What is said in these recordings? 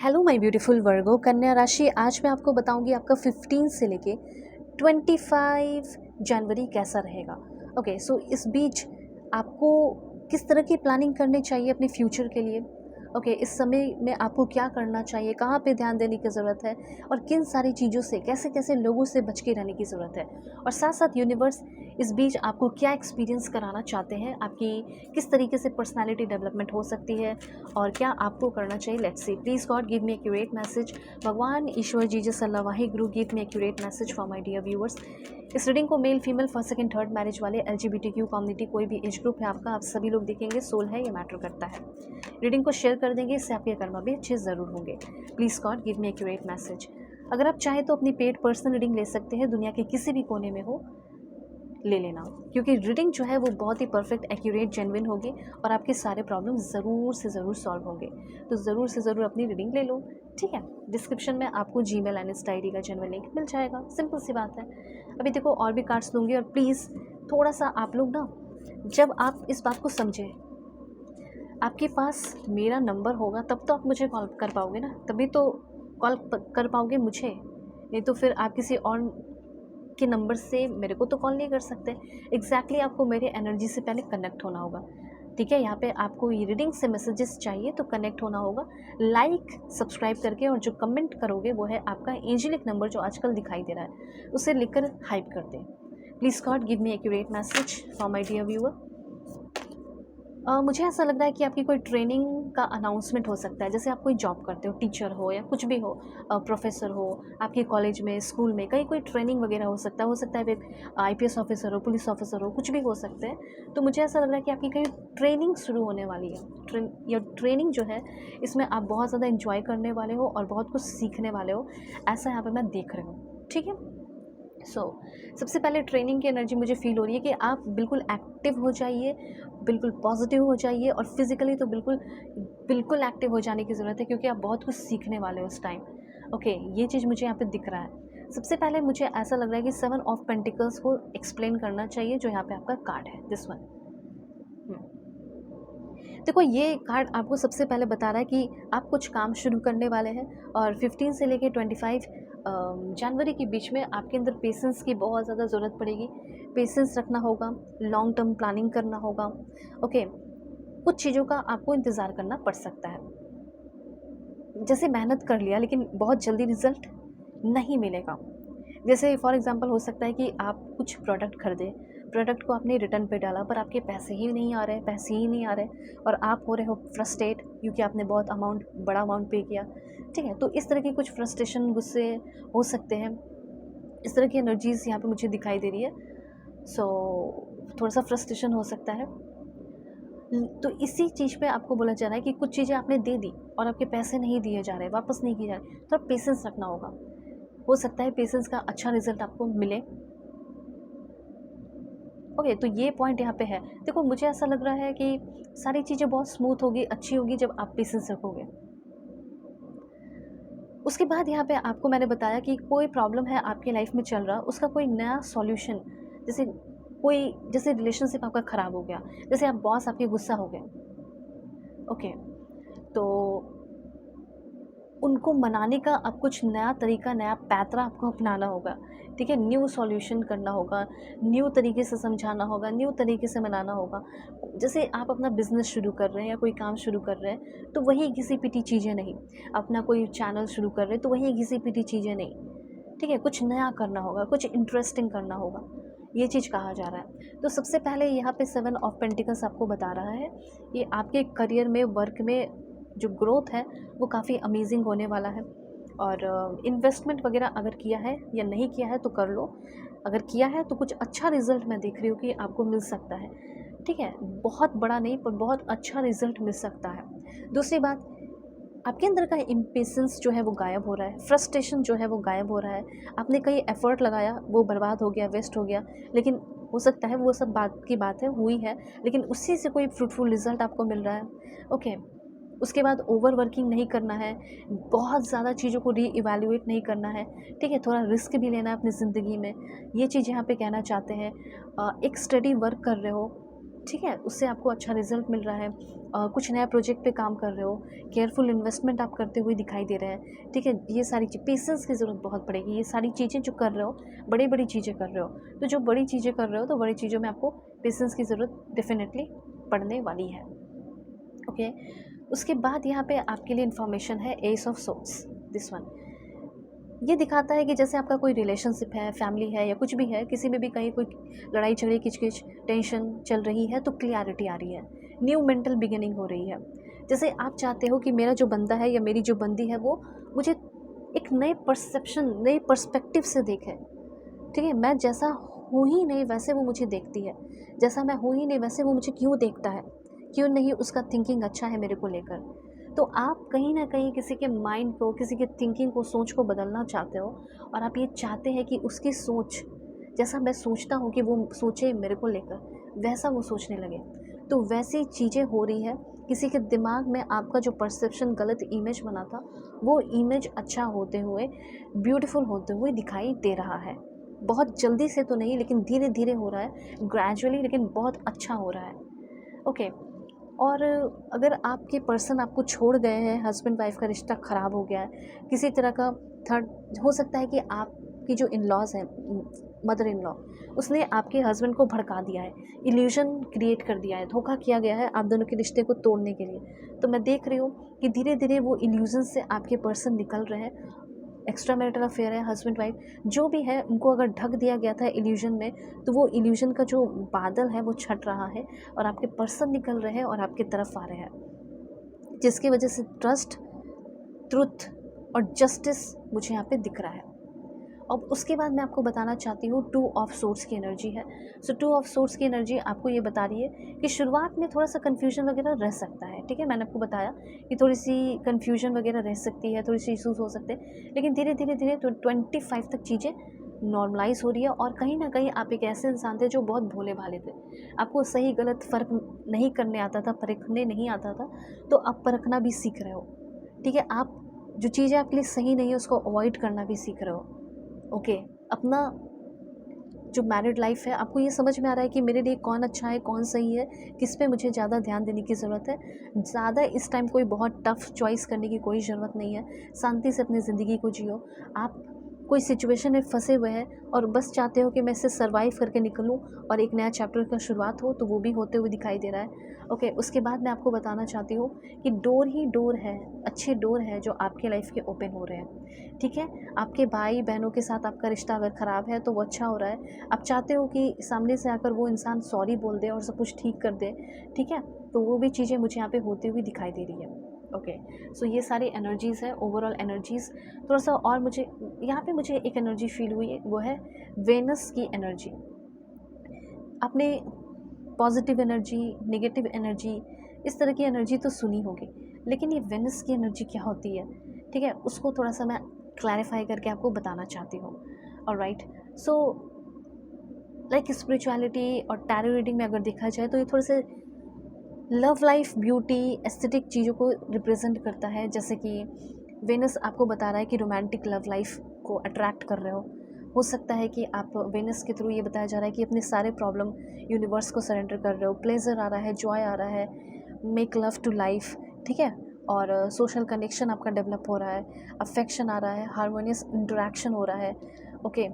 Hello my beautiful वर्गो कन्या राशि। आज मैं आपको बताऊंगी आपका 15 से लेके 25 जनवरी कैसा रहेगा। ओके, सो इस बीच आपको किस तरह की प्लानिंग करनी चाहिए अपने फ्यूचर के लिए। ओके, इस समय में आपको क्या करना चाहिए, कहाँ पे ध्यान देने की ज़रूरत है और किन सारी चीज़ों से, कैसे कैसे लोगों से बच के रहने की ज़रूरत है। और साथ साथ यूनिवर्स इस बीच आपको क्या एक्सपीरियंस कराना चाहते हैं, आपकी किस तरीके से पर्सनालिटी डेवलपमेंट हो सकती है और क्या आपको करना चाहिए। Let's see, please God give me accurate message. भगवान ईश्वर Jesus Allah Waheguru give me accurate message for my dear viewers. इस रीडिंग को male female first second third marriage वाले, LGBTQ कम्युनिटी, कोई भी एज ग्रुप है आपका, आप सभी लोग देखेंगे। सोल है, ये मैटर करता है। रीडिंग को शेयर कर देंगे, इससे आपके कर्म भी अच्छे ज़रूर होंगे। Please God give me accurate message. अगर आप चाहें तो अपनी पेड पर्सनल रीडिंग ले सकते हैं, दुनिया के किसी भी कोने में हो ले लेना, क्योंकि रीडिंग जो है वो बहुत ही परफेक्ट, एक्यूरेट, जेन्युइन होगी और आपके सारे प्रॉब्लम ज़रूर से ज़रूर सॉल्व होंगे। तो ज़रूर से ज़रूर अपनी रीडिंग ले लो, ठीक है। डिस्क्रिप्शन में आपको जीमेल एंड इंस्टा ID का जेन्युइन लिंक मिल जाएगा, सिंपल सी बात है। अभी देखो और भी कार्ड्स लूँगी, और प्लीज़ थोड़ा सा आप लोग ना, जब आप इस बात को समझें, आपके पास मेरा नंबर होगा तब तो आप मुझे कॉल कर पाओगे ना, तभी तो कॉल कर पाओगे मुझे, नहीं तो फिर आप किसी और के नंबर से मेरे को तो कॉल नहीं कर सकते। एग्जैक्टली आपको मेरे एनर्जी से पहले कनेक्ट होना होगा, ठीक है। यहाँ पे आपको ये रीडिंग से मैसेजेस चाहिए तो कनेक्ट होना होगा लाइक सब्सक्राइब करके, और जो कमेंट करोगे वो है आपका एंजेलिक नंबर जो आजकल दिखाई दे रहा है, उसे लिखकर हाइप कर दें। Please God give me accurate message for my dear viewer. मुझे ऐसा लग रहा है कि आपकी कोई ट्रेनिंग का अनाउंसमेंट हो सकता है, जैसे आप कोई जॉब करते हो, टीचर हो या कुछ भी हो, प्रोफेसर हो, आपके कॉलेज में, स्कूल में कहीं कोई ट्रेनिंग वगैरह हो सकता है एक IPS ऑफिसर हो, पुलिस ऑफिसर हो, कुछ भी हो सकते हैं। तो मुझे ऐसा लग रहा है कि आपकी कहीं ट्रेनिंग शुरू होने वाली है। या ट्रेनिंग जो है इसमें आप बहुत ज़्यादा इंजॉय करने वाले हो और बहुत कुछ सीखने वाले हो, ऐसा यहाँ पर मैं देख रही हूँ, ठीक है। सबसे पहले ट्रेनिंग की एनर्जी मुझे फील हो रही है कि आप बिल्कुल एक्टिव हो जाइए, बिल्कुल पॉजिटिव हो जाइए, और फिज़िकली तो बिल्कुल बिल्कुल एक्टिव हो जाने की ज़रूरत है, क्योंकि आप बहुत कुछ सीखने वाले हो उस टाइम। ओके, ये चीज़ मुझे यहाँ पे दिख रहा है। सबसे पहले मुझे ऐसा लग रहा है कि 7 ऑफ पेंटिकल्स को एक्सप्लेन करना चाहिए, जो यहाँ पे आपका कार्ड है, दिस वन। देखो, ये कार्ड आपको सबसे पहले बता रहा है कि आप कुछ काम शुरू करने वाले हैं, और 15 से लेके 25 जनवरी के बीच में आपके अंदर पेशेंस की बहुत ज़्यादा ज़रूरत पड़ेगी। पेशेंस रखना होगा, लॉन्ग टर्म प्लानिंग करना होगा। ओके, कुछ चीज़ों का आपको इंतज़ार करना पड़ सकता है। जैसे मेहनत कर लिया लेकिन बहुत जल्दी रिज़ल्ट नहीं मिलेगा। जैसे फॉर एग्ज़ाम्पल हो सकता है कि आप कुछ प्रोडक्ट खरीदें, प्रोडक्ट को आपने रिटर्न पे डाला पर आपके पैसे ही नहीं आ रहे, पैसे ही नहीं आ रहे, और आप हो रहे हो फ्रस्ट्रेट क्योंकि आपने बहुत बड़ा अमाउंट पे किया, ठीक है। तो इस तरह के कुछ फ्रस्ट्रेशन, गुस्से हो सकते हैं। इस तरह की एनर्जीज़ यहाँ पे मुझे दिखाई दे रही है। थोड़ा सा फ्रस्ट्रेशन हो सकता है। तो इसी चीज़ पे आपको बोला जा रहा है कि कुछ चीज़ें आपने दे दी और आपके पैसे नहीं दिए जा रहे, वापस नहीं किए जा रहे, तो आप पेशेंस रखना होगा। हो सकता है पेशेंस का अच्छा रिजल्ट आपको मिले। ओके, तो ये पॉइंट यहाँ पे है। देखो, मुझे ऐसा लग रहा है कि सारी चीज़ें बहुत स्मूथ होगी, अच्छी होगी जब आप पेशेंस रखोगे। उसके बाद यहाँ पे आपको मैंने बताया कि कोई प्रॉब्लम है आपके लाइफ में चल रहा, उसका कोई नया सॉल्यूशन, जैसे रिलेशनशिप आपका ख़राब हो गया, जैसे आप बॉस आपके गुस्सा हो गए, ओके, तो उनको मनाने का अब कुछ नया तरीका, नया पैतरा आपको अपनाना होगा, ठीक है। न्यू सॉल्यूशन करना होगा, न्यू तरीके से समझाना होगा, न्यू तरीके से मनाना होगा। जैसे आप अपना बिज़नेस शुरू कर रहे हैं या कोई काम शुरू कर रहे हैं, तो वही घिसी-पिटी चीज़ें नहीं। अपना कोई चैनल शुरू कर रहे हैं तो वही घिसी-पिटी चीज़ें नहीं, ठीक है। कुछ नया करना होगा, कुछ इंटरेस्टिंग करना होगा, ये चीज़ कहा जा रहा है। तो सबसे पहले यहाँ पे 7 ऑफ पेंटिकल्स आपको बता रहा है, ये आपके करियर में, वर्क में जो ग्रोथ है वो काफ़ी अमेजिंग होने वाला है। और इन्वेस्टमेंट वगैरह अगर किया है या नहीं किया है तो कर लो, अगर किया है तो कुछ अच्छा रिज़ल्ट मैं देख रही हूँ कि आपको मिल सकता है, ठीक है। बहुत बड़ा नहीं पर बहुत अच्छा रिज़ल्ट मिल सकता है। दूसरी बात, आपके अंदर का इम्पेशेंस जो है वो गायब हो रहा है, फ्रस्ट्रेशन जो है वो गायब हो रहा है। आपने कई एफ़र्ट लगाया, वो बर्बाद हो गया, वेस्ट हो गया, लेकिन हो सकता है वो सब बात की बात है, हुई है, लेकिन उसी से कोई फ्रूटफुल रिज़ल्ट आपको मिल रहा है, ओके। उसके बाद ओवर वर्किंग नहीं करना है, बहुत ज़्यादा चीज़ों को रीइवैल्यूएट नहीं करना है, ठीक है। थोड़ा रिस्क भी लेना है अपनी ज़िंदगी में, ये चीज़ यहाँ पे कहना चाहते हैं। एक स्टडी वर्क कर रहे हो, ठीक है, उससे आपको अच्छा रिजल्ट मिल रहा है। कुछ नया प्रोजेक्ट पे काम कर रहे हो, केयरफुल इन्वेस्टमेंट आप करते हुए दिखाई दे रहे हैं, ठीक है। ये सारी पेशेंस की ज़रूरत बहुत पड़ेगी। ये सारी चीज़ें जो कर रहे हो, बड़ी बड़ी चीज़ें कर रहे हो, तो जो बड़ी चीज़ें कर रहे हो तो बड़ी चीज़ों में आपको पेशेंस की ज़रूरत डेफिनेटली पड़ने वाली है। ओके, उसके बाद यहाँ पे आपके लिए इन्फॉर्मेशन है S of sorts. This one ये दिखाता है कि जैसे आपका कोई रिलेशनशिप है, फैमिली है या कुछ भी है, किसी में भी कहीं कोई लड़ाई झगड़े किचकिच टेंशन चल रही है तो क्लियरिटी आ रही है, न्यू मेंटल बिगिनिंग हो रही है। जैसे आप चाहते हो कि मेरा जो बंदा है या मेरी जो बंदी है वो मुझे एक नए परसेप्शन, नए पर्सपेक्टिव से देखे, ठीक है। मैं जैसा हूँ ही नहीं वैसे वो मुझे देखती है, जैसा मैं हूँ ही नहीं वैसे वो मुझे क्यों देखता है, क्यों नहीं उसका थिंकिंग अच्छा है मेरे को लेकर। तो आप कहीं ना कहीं किसी के माइंड को, किसी के थिंकिंग को, सोच को बदलना चाहते हो, और आप ये चाहते हैं कि उसकी सोच जैसा मैं सोचता हूँ कि वो सोचे मेरे को लेकर, वैसा वो सोचने लगे। तो वैसी चीज़ें हो रही है, किसी के दिमाग में आपका जो परसेप्शन गलत इमेज बना था वो इमेज अच्छा होते हुए, ब्यूटीफुल होते हुए दिखाई दे रहा है। बहुत जल्दी से तो नहीं, लेकिन धीरे धीरे हो रहा है, ग्रेजुअली, लेकिन बहुत अच्छा हो रहा है। ओके, और अगर आपके पर्सन आपको छोड़ गए हैं, हस्बैंड वाइफ का रिश्ता ख़राब हो गया है, किसी तरह का थर्ड, हो सकता है कि आपकी जो इन लॉज़ हैं, मदर इन लॉ, उसने आपके हस्बैंड को भड़का दिया है, इल्यूजन क्रिएट कर दिया है, धोखा किया गया है आप दोनों के रिश्ते को तोड़ने के लिए। तो मैं देख रही हूँ कि धीरे धीरे वो इल्यूजन से आपके पर्सन निकल रहे हैं। एक्स्ट्रा मैरिटल अफेयर है, हस्बैंड वाइफ जो भी है, उनको अगर ढक दिया गया था इल्यूजन में, तो वो इल्यूजन का जो बादल है वो छट रहा है और आपके पर्सन निकल रहे हैं और आपकी तरफ आ रहे हैं, जिसकी वजह से ट्रस्ट, ट्रुथ और जस्टिस मुझे यहाँ पे दिख रहा है। अब उसके बाद मैं आपको बताना चाहती हूँ 2 ऑफ सोर्स की एनर्जी है। सो 2 ऑफ सोर्स की एनर्जी आपको ये बता रही है कि शुरुआत में थोड़ा सा कन्फ्यूजन वगैरह रह सकता है, ठीक है। मैंने आपको बताया कि थोड़ी सी कन्फ्यूजन वगैरह रह सकती है, थोड़ी सी इशूज़ हो सकते हैं, लेकिन धीरे धीरे धीरे तो 25 तक चीज़ें नॉर्मलाइज हो रही है। और कहीं ना कहीं आप एक ऐसे इंसान थे जो बहुत भोले भाले थे, आपको सही गलत फ़र्क नहीं करने आता था, परखने नहीं आता था, तो आप परखना भी सीख रहे हो, ठीक है। आप जो चीज़ें आपके लिए सही नहीं है उसको अवॉइड करना भी सीख रहे हो। ओके, अपना जो मैरिड लाइफ है, आपको ये समझ में आ रहा है कि मेरे लिए कौन अच्छा है, कौन सही है, किस पे मुझे ज़्यादा ध्यान देने की ज़रूरत है। ज़्यादा इस टाइम कोई बहुत टफ चॉइस करने की कोई ज़रूरत नहीं है, शांति से अपनी ज़िंदगी को जियो। आप कोई सिचुएशन में फंसे हुए हैं और बस चाहते हो कि मैं इससे सर्वाइव करके निकलूं और एक नया चैप्टर का शुरुआत हो, तो वो भी होते हुए दिखाई दे रहा है। ओके, उसके बाद मैं आपको बताना चाहती हूँ कि डोर ही डोर है, अच्छे डोर है जो आपके लाइफ के ओपन हो रहे हैं, ठीक है। आपके भाई बहनों के साथ आपका रिश्ता अगर ख़राब है तो वो अच्छा हो रहा है। आप चाहते हो कि सामने से आकर वो इंसान सॉरी बोल दे और सब कुछ ठीक कर दे, ठीक है। तो वो भी चीज़ें मुझे यहाँ पे होती हुई दिखाई दे रही है। ओके, सो ये सारी एनर्जीज़ है, ओवरऑल एनर्जीज़। थोड़ा सा और मुझे यहाँ पे मुझे एक एनर्जी फील हुई है, वो है वेनस की एनर्जी। आपने पॉजिटिव एनर्जी, नेगेटिव एनर्जी, इस तरह की एनर्जी तो सुनी होगी, लेकिन ये वेनस की एनर्जी क्या होती है, ठीक है, उसको थोड़ा सा मैं क्लैरिफाई करके आपको बताना चाहती हूँ। ऑलराइट, सो लाइक स्पिरिचुअलिटी और टैरो रीडिंग में अगर देखा जाए तो ये थोड़े से लव लाइफ, ब्यूटी, एस्थेटिक चीज़ों को रिप्रेजेंट करता है। जैसे कि वेनस आपको बता रहा है कि रोमांटिक लव लाइफ को अट्रैक्ट कर रहे हो सकता है कि आप वेनस के थ्रू, ये बताया जा रहा है कि अपने सारे प्रॉब्लम यूनिवर्स को सरेंडर कर रहे हो, प्लेजर आ रहा है, जॉय आ रहा है, मेक लव टू लाइफ, ठीक है। और सोशल कनेक्शन आपका डेवलप हो रहा है, अफेक्शन आ रहा है, हारमोनियस इंटरेक्शन हो रहा है। ओके,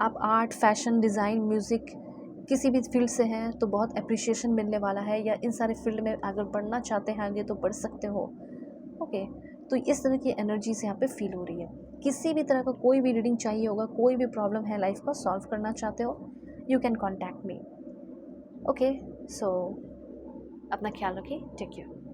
आप आर्ट, फैशन, डिज़ाइन, म्यूज़िक, किसी भी फील्ड से हैं तो बहुत अप्रिशिएशन मिलने वाला है, या इन सारे फील्ड में अगर बढ़ना चाहते हैं आगे तो बढ़ सकते हो। ओके, तो इस तरह की एनर्जीज यहाँ पे फील हो रही है। किसी भी तरह का कोई भी रीडिंग चाहिए होगा, कोई भी प्रॉब्लम है लाइफ का सॉल्व करना चाहते हो, you can contact me. Okay, so अपना ख्याल रखिए, टेक केयर।